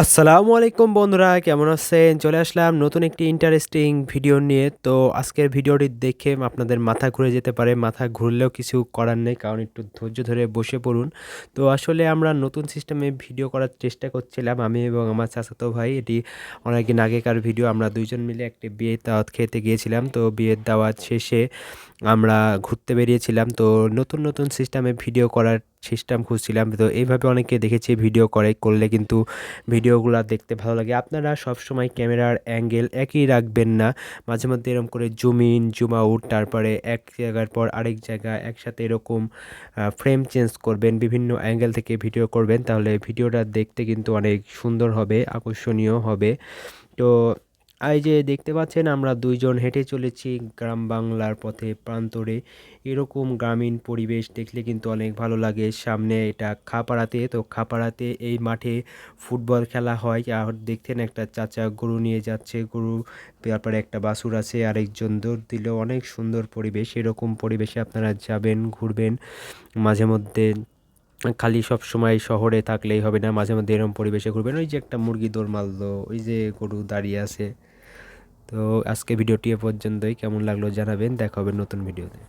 আসসালামু আলাইকুম বন্ধুরা, কেমন আছেন? চলে আসলাম নতুন একটি ইন্টারেস্টিং ভিডিও নিয়ে। তো আজকের ভিডিওটি দেখে আপনাদের মাথা ঘুরে যেতে পারে। মাথা ঘুরলেও কিছু করার নেই, কারণ একটু ধৈর্য ধরে বসে পড়ুন। তো আসলে আমরা নতুন সিস্টেমে ভিডিও করার চেষ্টা করছিলাম, আমি এবং আমার চাচাতো ভাই। এটি অনেকদিন আগেকার ভিডিও। আমরা ২ জন মিলে একটি বিয়ের দাওয়াত খেতে গিয়েছিলাম। তো বিয়ের দাওয়াত শেষে আমরা ঘুরতে বেরিয়েছিলাম। তো নতুন সিস্টেমে ভিডিও করার সিস্টেম খুঁজছিলাম। তো এইভাবে অনেকে দেখেছি ভিডিও করলে কিন্তু ভিডিওগুলা দেখতে ভালো লাগে। আপনারা সবসময় ক্যামেরার অ্যাঙ্গেল একই রাখবেন না। মাঝে মধ্যে এরকম করে জুম ইন, জুম আউট, তারপরে এক জায়গার পর আরেক জায়গা একসাথে এরকম ফ্রেম চেঞ্জ করবেন। বিভিন্ন অ্যাঙ্গেল থেকে ভিডিও করবেন। তাহলে ভিডিওটা দেখতে কিন্তু অনেক সুন্দর হবে, আকর্ষণীয় হবে। তো এই যে দেখতে পাচ্ছেন, আমরা ২ জন হেঁটে চলেছি গ্রাম বাংলার পথে প্রান্তরে। এরকম গ্রামীণ পরিবেশ দেখলে কিন্তু অনেক ভালো লাগে। সামনে এটা খাপাড়াতে। তো খাপাড়াতে এই মাঠে ফুটবল খেলা হয়। আর দেখছেন একটা চাচা গরু নিয়ে যাচ্ছে। গরু, তারপরে একটা বাছুর আছে, আরেকজন দৌড় দিল। অনেক সুন্দর পরিবেশ। এরকম পরিবেশে আপনারা যাবেন, ঘুরবেন। মাঝে মধ্যে খালি সবসময় শহরে থাকলেই হবে না, মাঝে মধ্যে এরকম পরিবেশে ঘুরবেন। ওই যে একটা মুরগি দৌড় মারলো, ওই যে গরু দাঁড়িয়ে আছে। তো আজকে ভিডিওটি এ পর্যন্তই। কেমন লাগলো জানাবেন। দেখা হবে নতুন ভিডিওতে।